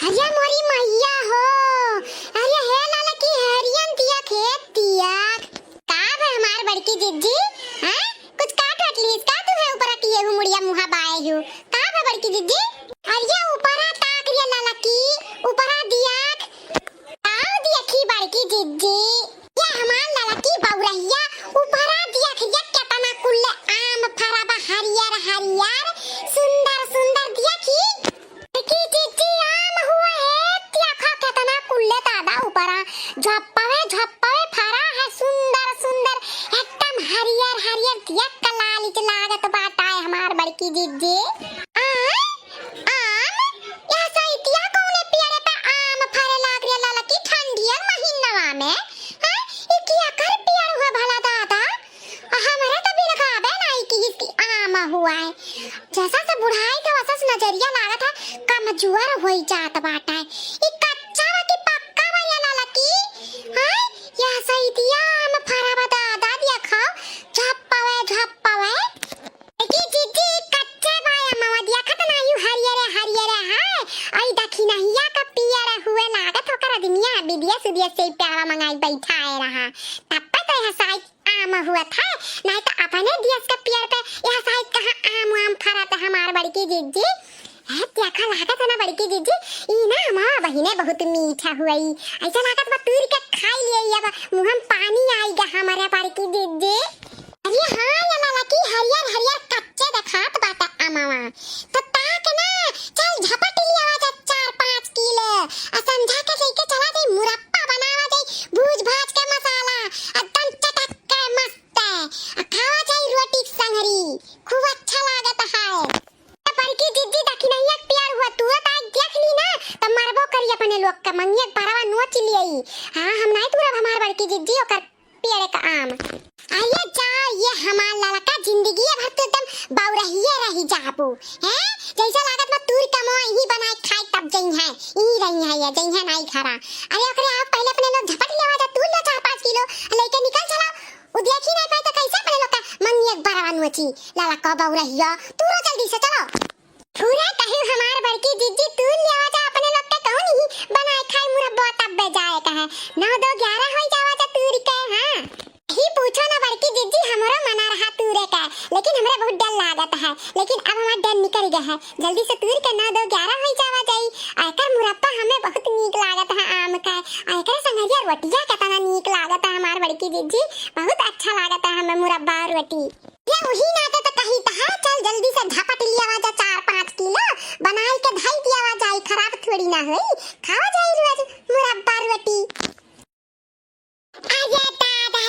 अरे मोरी मैया हो। अरे हे लाला की हरियन तिया खेत तिया का बे हमार बड़की जिज्जी। हां कुछ काट वाट लीस का तू है ऊपर की ये मुड़िया मुहा बाए हु का बे बड़की जिज्जी। अरे ऊपरा ताक रे लाला की ऊपरा दिया आओ दिया की बड़की जिज्जी। ये हमार लाला की बौरहिया ऊपरा दिया खिया केतना कुल्ले आम फराबा हरियर हरियर सुंदर सुंदर दिया की जिज्जी आम हुआ है त्या खा केतना कुल्ले दादा ऊपरा झप्पावे फरा है सुंदर सुंदर एकदम हरियर हरियर दिया कलाली च लागत बाटा है हमार बड़की जिज्जी। आम या सैतिया कौने पेड़ पे आम फरे लाग रे लाला की ठंडियर महीनवा में हां ई किया कर पेड़ हुआ भला दादा हमारे तो भी लगाबे नहीं कि इसकी आम हुआ है जैसा से बुढ़ाई था वैसा से नजरिया लागत है कमजोर होई जात बाटा है ई कच्चा वा की पक्का वा ये लाला की हां या सैतिया आम फराबा दादा दिया खाओ झप्पावे की जीजी कच्चे बाया मावा दिया खत नाही हरियर है आई देखी नहीं या का पियर हुए लागत होकर दुनिया बिदिया सुदिया से प्यारा मंगाई बैठा है रहा तब पता है साइड आम हुआ था नहीं तो अपने दियस का पियर पे यह साइड कहां आम फरा था हमार बड़की जिज्जी है देखा लागत है ना बड़की जिज्जी ई ना हमार बहिने बहुत मीठा हुई ऐसा लागत बा तूर के खाई लिए अब मुंह में पानी आएगा हमारे बड़की जिज्जी। अरे हां ये लाला की हरियर हरियर कच्चे दिखात बाटा अमावा तो ताक ना चल झपट लिया आजा 4-5 किलो आ समझा के लेके चला दे मुरब्बा बनावा दे भूज भाज के मसाला एकदम चटक के मस्त आ खावा जाए रोटी संगरी खूब अच्छा लागत है। बड़की जिज्जी देखी नहीं एक प्यार हुआ तू तो देख ली ना तो मरबो करी अपने लोग का मंगिया परवा नोच लियई हां हम नहीं तुरब हमार बड़की जिज्जी ओकर पेड़ का आम आइए जाओ ये हमार लाला का जिंदगी भर तो एकदम बौरहिए रही जाबू हैं जैसा लागत में तूर का मोह ही बनाए खाए तब जई है ई रही है ये जई है नहीं खरा। अरे ओकरे आप पहले अपने लोग झपट लेवा जा तू लो 4-5 किलो लेके निकल चला उ देखी नहीं पाए तो कैसे अपने लोग का मंगिया परवा नोची लाला का बौरहिया तू रो जल्दी से चलो पूरा कहे हमार बड़की जिज्जी तू लेवा जा अपने लोग के कौन ही बनाए खाए मुरब्बा तब बे जाए कहे 9-2-11 हो जावा जा तूर के हां ही पूछो ना बड़की जिज्जी हमरो मना रहा तूरे का लेकिन हमरा बहुत डर लागत है लेकिन अब हमार डर निकल गया है जल्दी से तूर के 9-2-11 हो जावा जाई आकर मुरब्बा हमें बहुत नीक लागत है आम का आकर संगरिया रोटियां कितना नीक लागत है हमार बड़की जिज्जी बहुत अच्छा लागत है हमें मुरब्बा और रोटी ये वही नाते तो कही था चल जल्दी से झपट लिया आजा 4-5 किलो बनाई के धाई दिया आवा जाई खराब थोड़ी ना होई खावा जाई रोज मुरब्बा रोटी।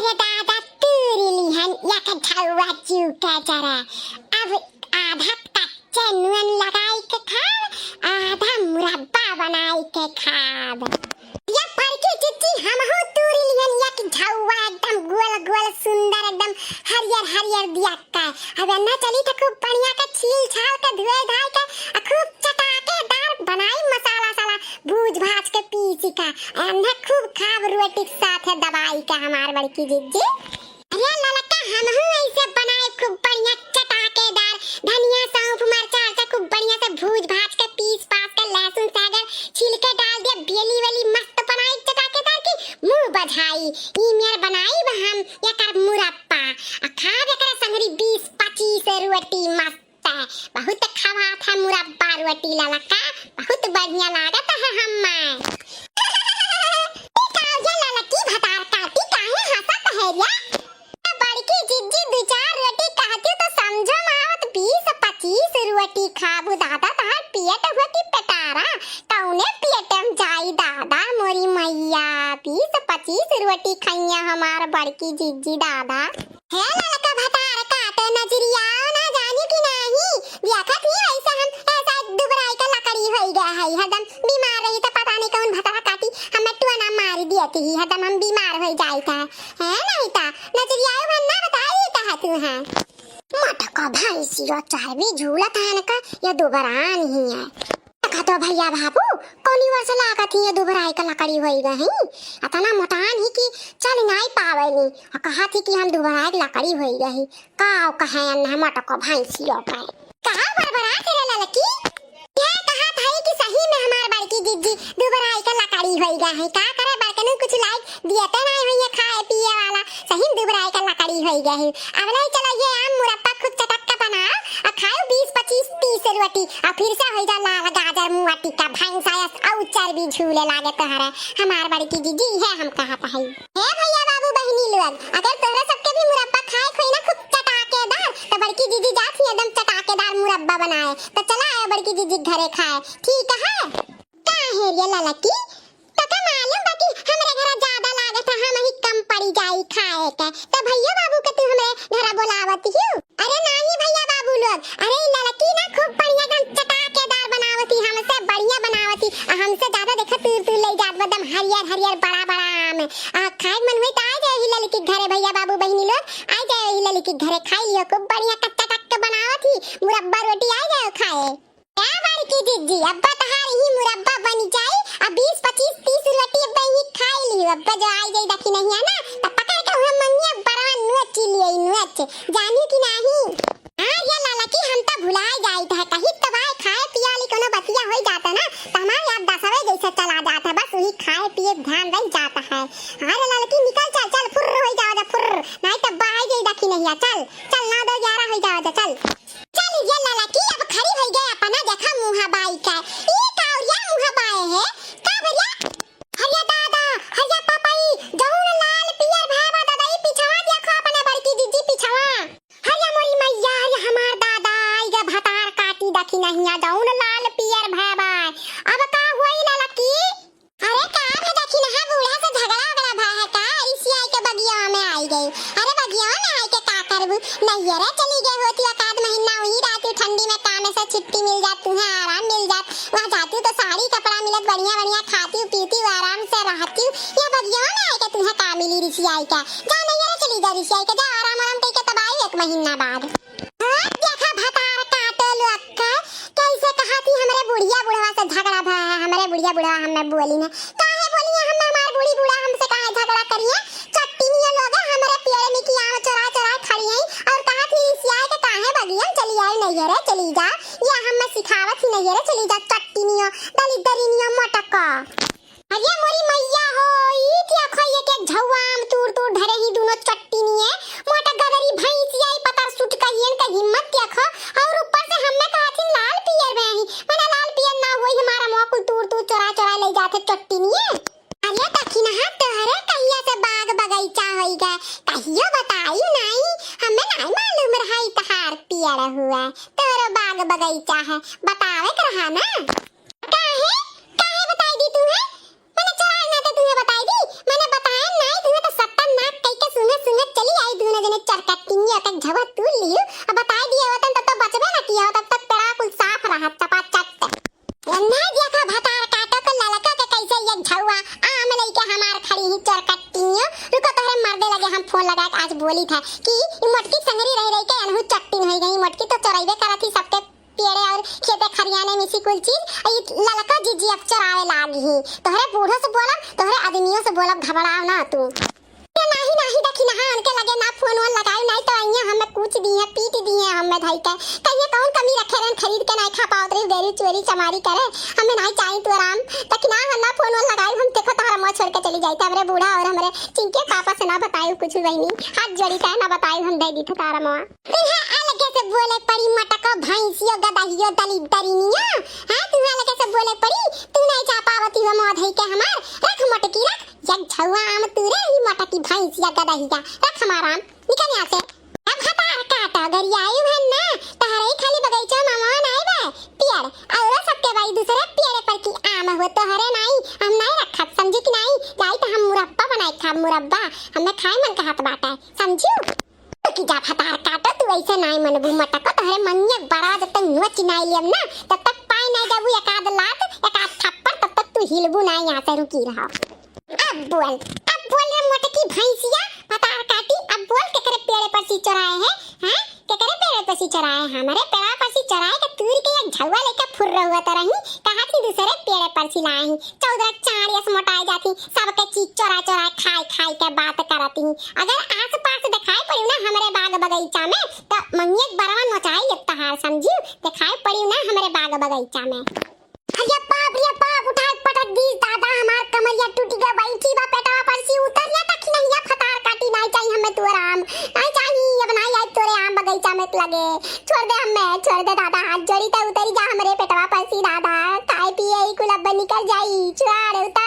अरे दादा तूरी लिहन या का ढावा चूका जरा अब आधा कच्चे नून लगाई के खाव आधा मुरब्बा बनाई के खाव या बड़की जिज्जी हम हो तूरी लिहन या की ढावा एकदम गोल गोल सुंदर एकदम हरियर हरियर दिया का अब ना चली तो खूब बढ़िया के छील छाल के धोए धाय के खूब चटाकेदार बनाई मसाला साला भूज भाज के पीसी का अन्ना खूब खाब रोटी के साथ दवाई का हमार बड़की जिज्जी। अरे लाला का हम हूं ऐसे बनाए खूब बढ़िया चटाकेदार धनिया सौंफ मिर्चा से खूब बढ़िया से भूज भाज के पीस पास के लहसुन सागर छिलके डाल दिया बेली वाली मस्त बनाई चटाकेदार की मुंह बधाई ई मेर बनाई हम या कर मुरब्बा खा के संगरी 20-25 रोटी मस्त बहुत खावा था मुरब्बा रोटी लाला का बहुत बढ़िया लागत है हम्मा काजा लाला की भतार काटी काहे हंसत है रे बड़की जिज्जी 2-4 रोटी कहती तो समझो मावत 20-25 रोटी खाबू दादा तार पेट हुआ की पटारा कौने पेट में जाई दादा मोरी मैया 20-25 रोटी खाइया हमार बड़की जिज्जी दादा है लाला का भतार काटे नजरिया ना जाने की नहीं देखा थी ऐसा हम ऐसा दुबराई का लकड़ी होई गया है हदम बीमार रही तो पता नहीं कौन भतार काटी हमें टुआ ना मार दिया थी हदम हम बीमार हो जाई था है नहीं था नजरिया ना बताई कहा तू है मटका भाई सिरो चाहे भी झूला था न का ये दुबरा नहीं है का तो भैया बाबू कोनी वर्ष लागत ही ये दुबराई का लकड़ी होई गई अतना मोटान ही कि चल नहीं पावेली कहा थी कि हम दुबराई लकड़ी होई गई काव कहे अन्ना मटका भाई सिरो का बरबरा तेरे लड़की क्या कहा था कि सही में हमार बड़की जिज्जी होई गया है का करे बड़कनु कुछ लाइक दियते नहीं होइए खाए पिए वाला सही दुबराई का लकड़ी होई गया है। अब नहीं चला ये आम मुरब्बा खुद चटक का बना और खाओ 20 25 30 रोटी और फिर से होई जा लाल गाजर मुआ टिक्का भैंसा और चर्बी झूले लागे तोहरे हमार बड़की जीजी है हम कहत है। हे भैया बाबू बहनी लोग अगर तोहरा सबके भी मुरब्बा खाए खोई ना खूब चटाकेदार तो बड़की जीजी जात ही एकदम चटाकेदार मुरब्बा बनाए तो चला आए बड़की जीजी घरे खाए ठीक है काहे रे ललकी तका मालूम बाकी हमरे घर ज्यादा लागत है हम ही कम पड़ी जाई खाए के तो भैया बाबू के तू हमरे घर बुलावत ही अरे नहीं भैया बाबू लोग अरे ललकी ना खूब बढ़िया एकदम चटाकेदार बनावती हमसे बढ़िया बनावती हमसे ज्यादा देखा तू ले जात एकदम हरियर हरियर बड़ा बड़ा आम खाए मन होई त आ जाए ही ललकी घरे भैया बाबू बहनी लोग आ जाए ही ललकी घरे खाई लियो खूब बढ़िया कच्चा कच्चा बनावती मुरब्बा रोटी आ जाए खाए क्या बड़की जीजी अब्बा तहार ही मुरब्बा बन जाए अब 20 25 30 रोटी अब ही खाई ली अब्बा जो आई जाई देखी नहीं है ना तब पकड़ के हम मम्मी बड़ा नोच लिए नोच जानी कि नहीं हां ये ललकी हम तो भुलाए जाई था कहीं तबाय खाए पिए वाली कोनो बतिया होई जाता ना तमाम याद दसवे जैसे चला जाता बस वही खाए पिए ध्यान रह जाता है। अरे ललकी निकल चल चल फुर हो जाओ फुर नहीं तब बाहर जाई देखी नहीं है चल चल ना 2 11 हो जाओ चल चल ये ललकी अब खड़ी हो गई अपना देखा मुंह बाई का ये काउरिया मुंह बाए है का भैया हरिया दादा हरिया पापाई जौन लाल पियर भाबा दादाई पिछवा देखो अपने बड़की जीजी पिछवा हरिया मोरी मैया हरिया हमार दादा आइगा भतार काटी देखी नहीं आ जौन लाल पियर भाबा अब का होई ललकी अरे का है देखी ना बूढ़ा से झगड़ा भा है का इसी आई के बगिया में आई गई अरे बगिया में आई के का करबू नहीं रे चली गई होती एकाध महीना वही रहती ठंडी में काम से छुट्टी मिल जाती तुम्हें आराम मिल जात वहां जाती तो साड़ी कपड़ा मिलत बढ़िया बढ़िया खाती पीती आराम से रहती ये बगिया में आई के तुम्हें का मिली ऋषि आई का जा नहीं रे चली जा ऋषि आई के जा आराम आराम करके तब आई 1 महीना बाद देखा भतार काटे लो अक्का कैसे कहा थी हमरे बुढ़िया बुढ़वा से झगड़ा भा है हमरे बुढ़िया बुढ़वा हमें बोली ना काहे बोली है हम हमार बूढ़ी बुढ़ा हमसे काहे झगड़ा करिए चट्टीनिया लोग हमरे पेड़ में की आम चोरा चोरा खड़ी हैं और कहा थी ऋषि आई के काहे बगिया चली आई नहीं रे चली जा ये हम सिखावत ही नहीं रे चली जा चट्टीनिया दलिदरिनिया मटका अरे मोरी मैया हो ई क्या खोइए के झवाम तूर तूर धरे ही दोनों चट्टीनिए मोटा गदरी भैंसी आई पता सुट कहियन का हिम्मत देखो और ऊपर से हमने कहा थी लाल पियर में ही मैंने लाल पियर ना होई हमारा मुंह को तूर तूर चोरा चोरा ले जाते चट्टीनिए अरे दखिन हाथ तोहरे कहिया से बाग बगीचा होई गए कहियो बताई नहीं हमें नहीं मालूम रहा तहार पियर हुआ तोरो बाग बगीचा है बतावे के रहा ना काहे काहे बताई दी तुम्हें मैंने चला ना तो तुम्हें बताई दी मैंने बताया नहीं तुम्हें तो सत्ता नाक कई के सुने सुने चली आई दोनों जने चरकटिंगी तक झवा तू लियो अब बताई दिया होता तब तो बचबे ना किया तब तक तेरा कुल साफ रहा चपाचट नहीं देखा भतार काटो को ललका के कैसे ये झवा आम लेके हमार खड़ी ही चरकटिंगी रुको तोहरे मर्दे लगे हम फोन लगा के आज बोली था कि ई मोटकी संगरी रह रही के अनहु चट्टिन हो गई मोटकी तो चोराइबे करत ही सबके पेड़े और खेते खरियाने में सी कुल चीज ये ललका जीजी अब चोरावे लागी ही तोहरे बूढ़ो से बोलब तोहरे आदमियों से बोलब घबराओ ना तू नहीं नहीं देखी ना उनके लगे ना फोन वोन लगाई नहीं तो अइया हमें कुछ दी है पीट दी है हमें धई के कहिए कौन कमी रखे रन खरीद के नहीं खा पाओ रे देरी चोरी चमारी करे हमें नहीं चाहिए तू आराम तक ना ना फोन वोन लगाई हम देखो तोहरा मुंह छोड़ के चली जाई हमरे बूढ़ा और हमरे चिंके पापा से ना बताई कुछ वही हाथ जोड़ी के ना बताई हम दे दी थे तारा मुंह तुम्हें अलग से बोले पड़ी मटका भैंसियो गदहियो दलिदरिनिया हां तुम्हें अलग से बोले पड़ी तू नहीं चा पावती हो मुंह धई के हमार रख मटकी रख जग झवा आम तुरे ही मटकी भैंसिया गदहिया रख हमारा निकल यहां से अब हतार काटा अगर आई है ना तहरे ही खाली बगीचा मेहमान आए बे पियर और सबके भाई दूसरे पेड़ पर की आम हो तोहरे नहीं हम नहीं रखा समझी कि नहीं जाई तो हम मुरब्बा बनाए खा मुरब्बा हमें खाए मन का हाथ बाटा समझू कि जा हतार काटा तू ऐसे नहीं मनबू मटका तोहरे मनिया बड़ा जब तक नोच नहीं लियम ना तब तक पाए नहीं जाबू एकाद लात एकाद थप्पड़ तब तक तू हिलबू नहीं यहां से रुकी रहो अब बोल रे मोटकी भैंसिया पतार काटी अब बोल के करे पेड़ पर सी चराए है हैं के करे पेड़ पर सी चराए हमारे पेड़ पर सी चराए के तूर के एक झलवा लेके फुर हुआ तो रही कहा थी दूसरे पेड़ पर सी लाए 14 चारिया से मोटाई जाती सबके चीज चोरा चोरा खाई खाई के बात करती अगर आस पास दिखाई पड़ी ना हमारे बाग बगीचा में तो मंगियत बरवा नचाई तहार समझी दिखाई पड़ी ना हमारे बाग बगीचा में अरे बाप उठा पटक दी दादा हमार कमर देत लगे। छोड़ दे हमें, छोड़ दे दादा, हाथ जोड़ी त उतरी जा हमरे पेटवा पर सी दादा। खाए पिए ई कुल अब निकल जाई, छोड़